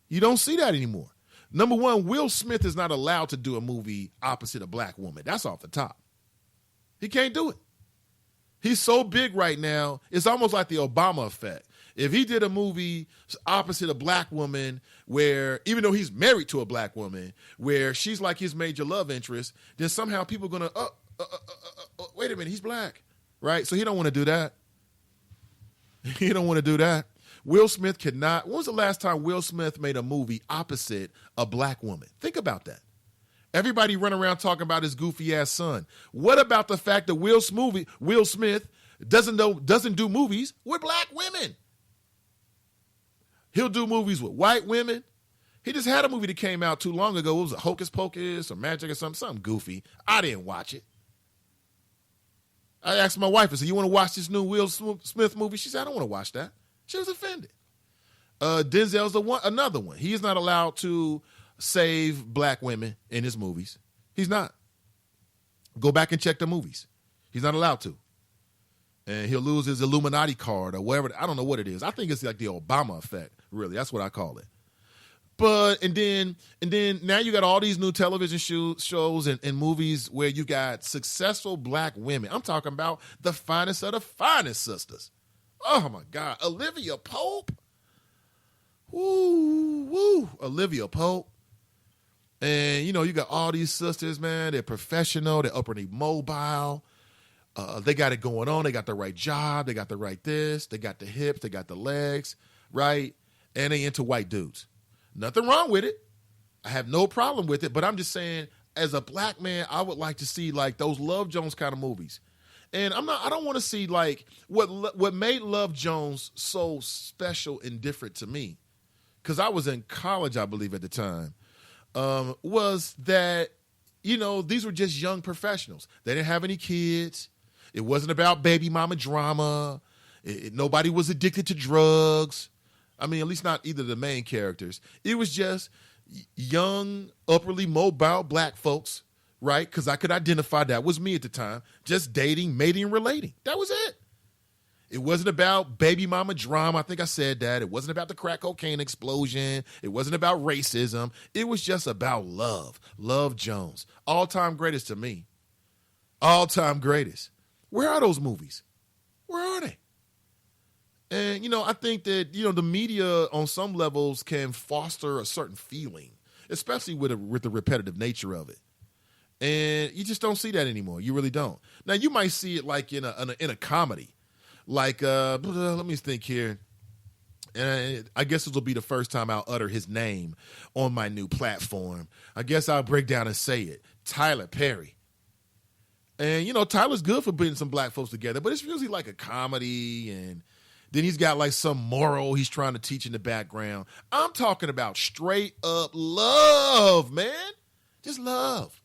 You don't see that anymore. Number one, Will Smith is not allowed to do a movie opposite a black woman. That's off the top. He can't do it. He's so big right now, it's almost like the Obama effect. If he did a movie opposite a black woman where, even though he's married to a black woman, where she's like his major love interest, then somehow people are going to, wait a minute, he's black, right? So he don't want to do that. He don't want to do that. Will Smith cannot. When was the last time Will Smith made a movie opposite a black woman? Think about that. Everybody run around talking about his goofy ass son. What about the fact that Will Smith doesn't do movies with black women? He'll do movies with white women. He just had a movie that came out too long ago. It was a Hocus Pocus or Magic or something goofy. I didn't watch it. I asked my wife, I said, you want to watch this new Will Smith movie? She said, I don't want to watch that. She was offended. Denzel's another one. He is not allowed to save black women in his movies. He's not. Go back and check the movies. He's not allowed to. And he'll lose his Illuminati card or whatever. I don't know what it is. I think it's like the Obama effect, really. That's what I call it. But, and then now you got all these new television shows and movies where you got successful black women. I'm talking about the finest of the finest sisters. Oh my God. Olivia Pope. Woo. Olivia Pope. And, you know, you got all these sisters, man. They're professional. They're upwardly mobile. They got it going on. They got the right job. They got the right this. They got the hips. They got the legs, right? And they into white dudes. Nothing wrong with it. I have no problem with it. But I'm just saying, as a black man, I would like to see like those Love Jones kind of movies. And I don't want to see like what made Love Jones so special and different to me, because I was in college, I believe, at the time, was that, you know, these were just young professionals. They didn't have any kids. It wasn't about baby mama drama. Nobody was addicted to drugs. I mean, at least not either of the main characters. It was just young, upwardly mobile black folks, right? Because I could identify that was me at the time, just dating, mating, and relating. That was it. It wasn't about baby mama drama. I think I said that. It wasn't about the crack cocaine explosion. It wasn't about racism. It was just about love. Love Jones. All-time greatest to me. All-time greatest. Where are those movies? Where are they? And, you know, I think that, you know, the media on some levels can foster a certain feeling, especially with the repetitive nature of it. And you just don't see that anymore. You really don't. Now, you might see it like in a comedy. Like, let me think here. And I guess this will be the first time I'll utter his name on my new platform. I guess I'll break down and say it. Tyler Perry. And, you know, Tyler's good for putting some black folks together, but it's usually like a comedy, and then he's got like some moral he's trying to teach in the background. I'm talking about straight up love, man. Just love.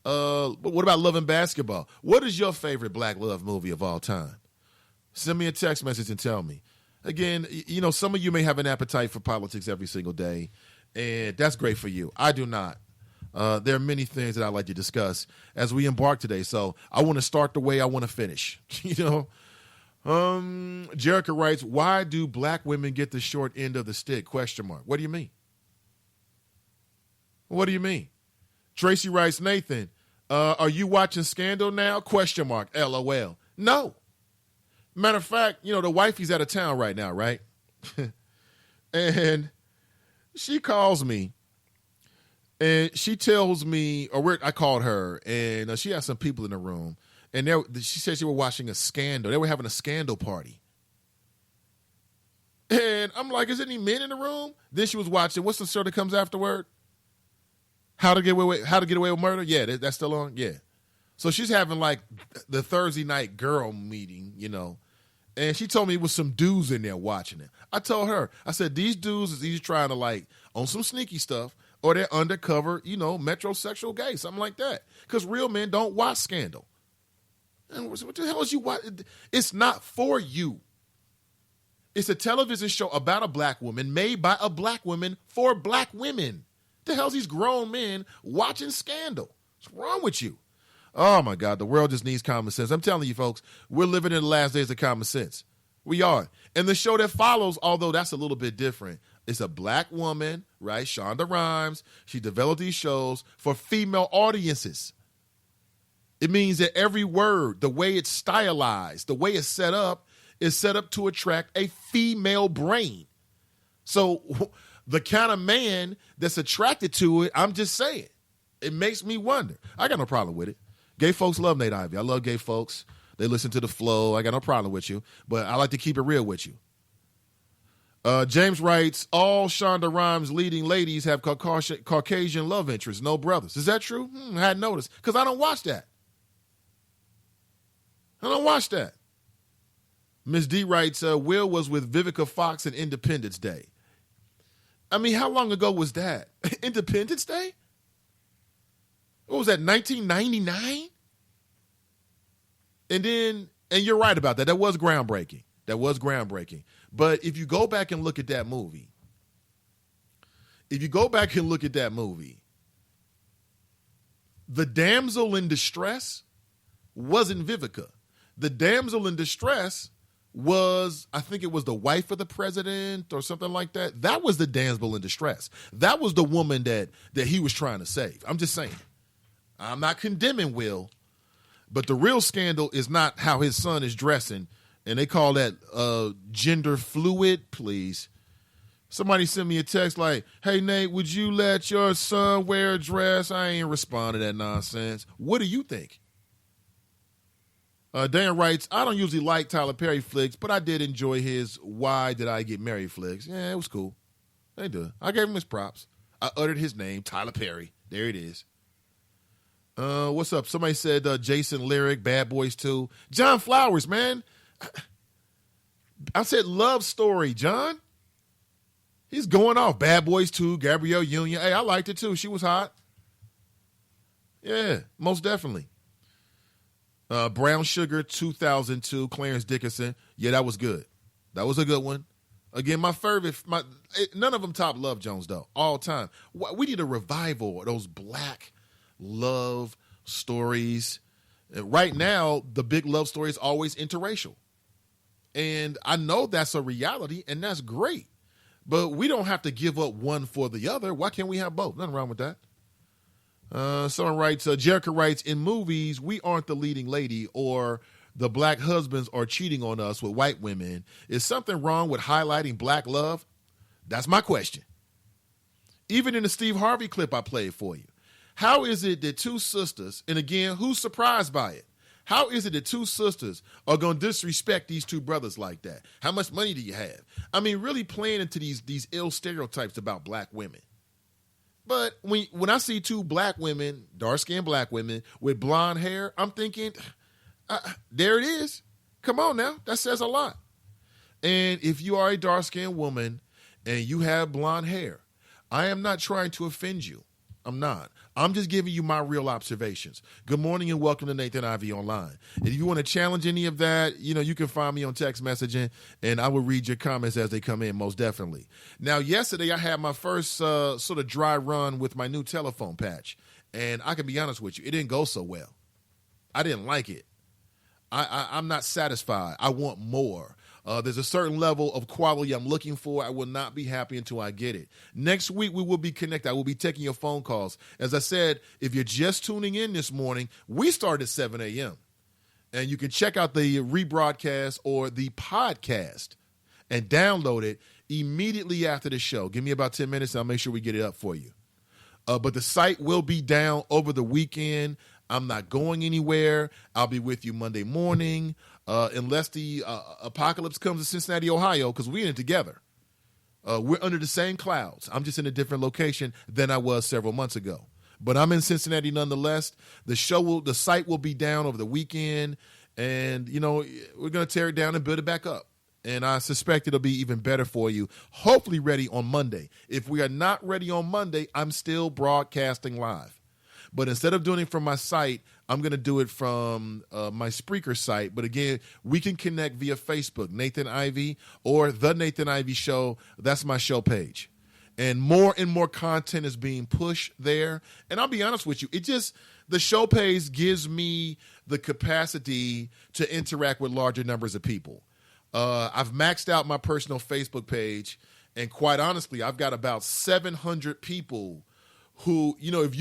But what about Love and Basketball? What is your favorite black love movie of all time? Send me a text message and tell me. Again, you know, some of you may have an appetite for politics every single day, and that's great for you. I do not. There are many things that I'd like to discuss as we embark today. So I want to start the way I want to finish. You know, Jerica writes, why do black women get the short end of the stick? Question mark. What do you mean? What do you mean? Tracy writes, Nathan, are you watching Scandal now? Question mark. LOL. No. Matter of fact, you know, the wifey's out of town right now, right? And she calls me. And she tells me, I called her, and she had some people in the room, and she said she were watching a Scandal. They were having a Scandal party. And I'm like, is there any men in the room? Then she was watching, what's the show that comes afterward? How to Get Away with Murder? Yeah, that's still on? Yeah. So she's having like the Thursday night girl meeting, you know, and she told me it was some dudes in there watching it. I told her, I said, these dudes is either trying to like, on some sneaky stuff, or they're undercover, you know, metrosexual gay, something like that. Because real men don't watch Scandal. And what the hell is you watching? It's not for you. It's a television show about a black woman made by a black woman for black women. The hell's these grown men watching Scandal? What's wrong with you? Oh, my God, the world just needs common sense. I'm telling you, folks, we're living in the last days of common sense. We are. And the show that follows, although that's a little bit different, It's a black woman, right? Shonda Rhimes. She developed these shows for female audiences. It means that every word, the way it's stylized, the way it's set up, is set up to attract a female brain. So the kind of man that's attracted to it, I'm just saying, it makes me wonder. I got no problem with it. Gay folks love Nate Ivey. I love gay folks. They listen to the flow. I got no problem with you, but I like to keep it real with you. James writes, all Shonda Rhimes leading ladies have Caucasian love interests, no brothers. Is that true? I hadn't noticed, because I don't watch that. Miss D writes, Will was with Vivica Fox in Independence Day. I mean, how long ago was that? Independence Day? What was that, 1999? And you're right about that. That was groundbreaking. But if you go back and look at that movie, the damsel in distress wasn't Vivica. The damsel in distress was, I think it was the wife of the president or something like that. That was the damsel in distress. That was the woman that he was trying to save. I'm just saying. I'm not condemning Will, but the real scandal is not how his son is dressing. And they call that gender fluid, please. Somebody sent me a text like, hey, Nate, would you let your son wear a dress? I ain't respond to that nonsense. What do you think? Dan writes, I don't usually like Tyler Perry flicks, but I did enjoy his Why Did I Get Married flicks. Yeah, it was cool. They do. I gave him his props. I uttered his name, Tyler Perry. There it is. What's up? Somebody said Jason Lyric, Bad Boys 2. John Flowers, man. I said Love Story, John. He's going off. Bad Boys 2, Gabrielle Union. Hey, I liked it too. She was hot. Yeah, most definitely. Brown Sugar 2002, Clarence Dickinson. Yeah, that was good. That was a good one. Again, none of them top Love Jones, though, all time. We need a revival of those black love stories. Right now, the big love story is always interracial. And I know that's a reality, and that's great. But we don't have to give up one for the other. Why can't we have both? Nothing wrong with that. Someone writes, Jerica writes, in movies, we aren't the leading lady, or the black husbands are cheating on us with white women. Is something wrong with highlighting black love? That's my question. Even in the Steve Harvey clip I played for you. How is it that two sisters, and again, who's surprised by it? How is it that two sisters are going to disrespect these two brothers like that? How much money do you have? I mean, really playing into these ill stereotypes about black women. But when I see two black women, dark-skinned black women with blonde hair, I'm thinking, there it is. Come on now. That says a lot. And if you are a dark-skinned woman and you have blonde hair, I am not trying to offend you. I'm not. I'm just giving you my real observations. Good morning and welcome to Nathan Ivey Online. And if you want to challenge any of that, you can find me on text messaging, and I will read your comments as they come in, most definitely. Now, yesterday I had my first sort of dry run with my new telephone patch, and I can be honest with you, it didn't go so well. I didn't like it. I'm not satisfied. I want more. There's a certain level of quality I'm looking for. I will not be happy until I get it. Next week, we will be connected. I will be taking your phone calls. As I said, if you're just tuning in this morning, we start at 7 a.m. And you can check out the rebroadcast or the podcast and download it immediately after the show. Give me about 10 minutes, and I'll make sure we get it up for you. But the site will be down over the weekend. I'm not going anywhere. I'll be with you Monday morning. Unless the apocalypse comes to Cincinnati, Ohio, because we're in it together. We're under the same clouds. I'm just in a different location than I was several months ago. But I'm in Cincinnati nonetheless. The site will be down over the weekend, and, we're going to tear it down and build it back up. And I suspect it'll be even better for you, hopefully ready on Monday. If we are not ready on Monday, I'm still broadcasting live. But instead of doing it from my site, I'm going to do it from my Spreaker site. But again, we can connect via Facebook, Nathan Ivey, or The Nathan Ivey Show. That's my show page. And more content is being pushed there. And I'll be honest with you, the show page gives me the capacity to interact with larger numbers of people. I've maxed out my personal Facebook page, And quite honestly, I've got about 700 people who, if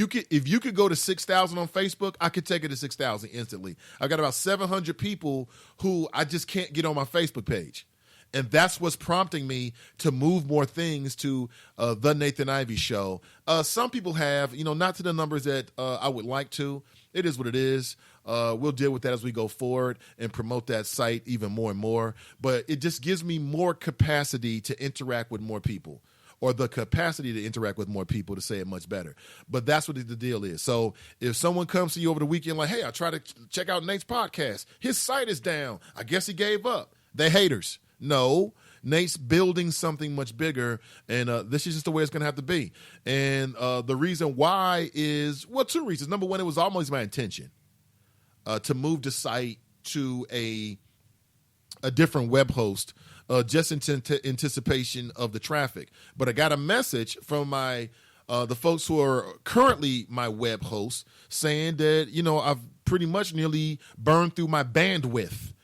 you could go to 6,000 on Facebook, I could take it to 6,000 instantly. I've got about 700 people who I just can't get on my Facebook page. And that's what's prompting me to move more things to the Nathan Ivey Show. Some people have, not to the numbers that I would like to. It is what it is. We'll deal with that as we go forward and promote that site even more and more. But it just gives me more capacity to interact with more people, or the capacity to interact with more people, to say it much better. But that's what the deal is. So if someone comes to you over the weekend like, hey, I tried to check out Nate's podcast, his site is down, I guess he gave up. They're haters. No, Nate's building something much bigger, and this is just the way it's going to have to be. And the reason why is, two reasons. Number one, it was always my intention to move the site to a different web host, just in anticipation of the traffic. But I got a message from the folks who are currently my web hosts saying that, I've pretty much nearly burned through my bandwidth.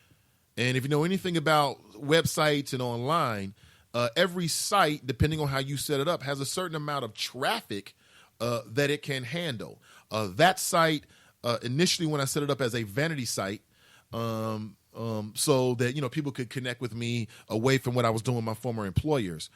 And if you know anything about websites and online, every site, depending on how you set it up, has a certain amount of traffic that it can handle. That site, initially when I set it up as a vanity site, so that people could connect with me away from what I was doing with my former employers.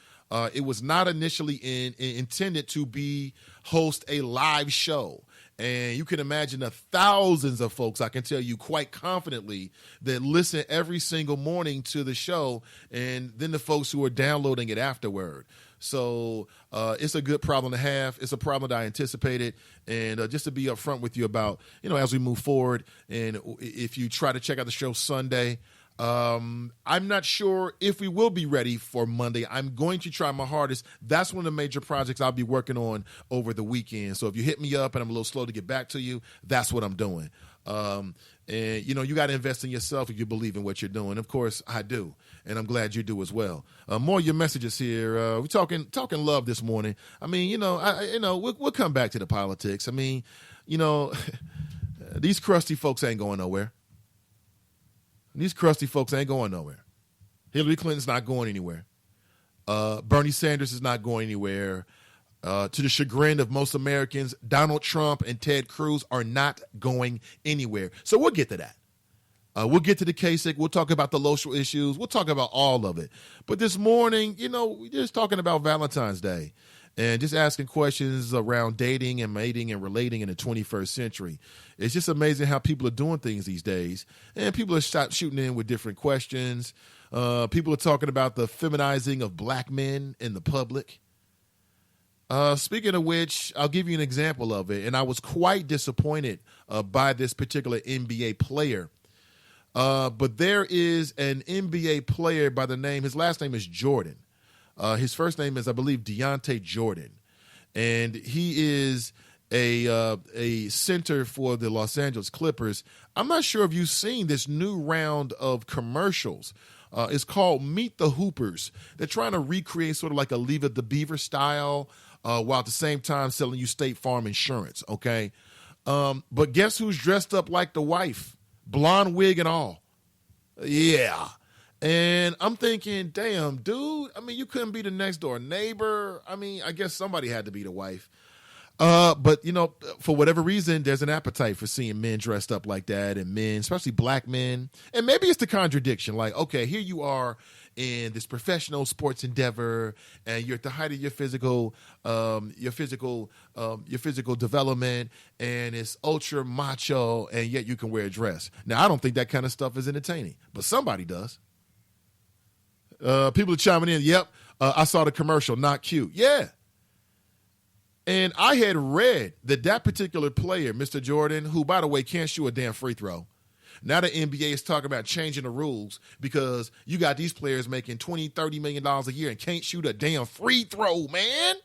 It was not initially intended to host a live show. And you can imagine the thousands of folks, I can tell you quite confidently, that listen every single morning to the show, and then the folks who are downloading it afterward. So it's a good problem to have. It's a problem that I anticipated. And just to be upfront with you about, as we move forward, and if you try to check out the show Sunday, I'm not sure if we will be ready for Monday. I'm going to try my hardest. That's one of the major projects I'll be working on over the weekend. So if you hit me up and I'm a little slow to get back to you, that's what I'm doing. And you got to invest in yourself if you believe in what you're doing. Of course, I do, and I'm glad you do as well. More of your messages here. We're talking love this morning. I mean, we'll come back to the politics. I mean, these crusty folks ain't going nowhere. These crusty folks ain't going nowhere. Hillary Clinton's not going anywhere. Bernie Sanders is not going anywhere. To the chagrin of most Americans, Donald Trump and Ted Cruz are not going anywhere. So we'll get to that. We'll get to the Kasich. We'll talk about the local issues. We'll talk about all of it. But this morning, we're just talking about Valentine's Day and just asking questions around dating and mating and relating in the 21st century. It's just amazing how people are doing things these days. And people are shooting in with different questions. People are talking about the feminizing of black men in the public. Speaking of which, I'll give you an example of it. And I was quite disappointed by this particular NBA player. But there is an NBA player by the name, his last name is Jordan. His first name is, I believe, Deontay Jordan. And he is a center for the Los Angeles Clippers. I'm not sure if you've seen this new round of commercials. It's called Meet the Hoopers. They're trying to recreate sort of like a Leave It to Beaver style, while at the same time selling you State Farm insurance, okay? But guess who's dressed up like the wife? Blonde wig and all. Yeah. And I'm thinking, damn, dude, I mean, you couldn't be the next door neighbor. I mean, I guess somebody had to be the wife. But, for whatever reason, there's an appetite for seeing men dressed up like that, and men, especially black men. And maybe it's the contradiction. Like, okay, here you are in this professional sports endeavor, and you're at the height of your physical development, and it's ultra macho, and yet you can wear a dress. Now, I don't think that kind of stuff is entertaining, but somebody does. People are chiming in. Yep, I saw the commercial. Not cute. Yeah. And I had read that particular player, Mr. Jordan, who, by the way, can't shoot a damn free throw. Now the NBA is talking about changing the rules because you got these players making $20, $30 million a year and can't shoot a damn free throw, man.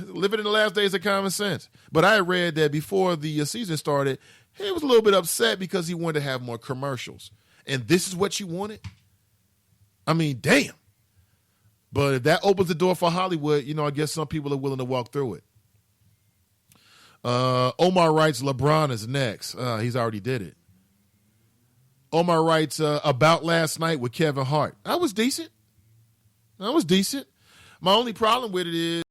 Living in the last days of common sense. But I read that before the season started, he was a little bit upset because he wanted to have more commercials. And this is what you wanted? I mean, damn. But if that opens the door for Hollywood, I guess some people are willing to walk through it. Omar writes, LeBron is next. He's already did it. Omar writes, about last night with Kevin Hart. That was decent. My only problem with it is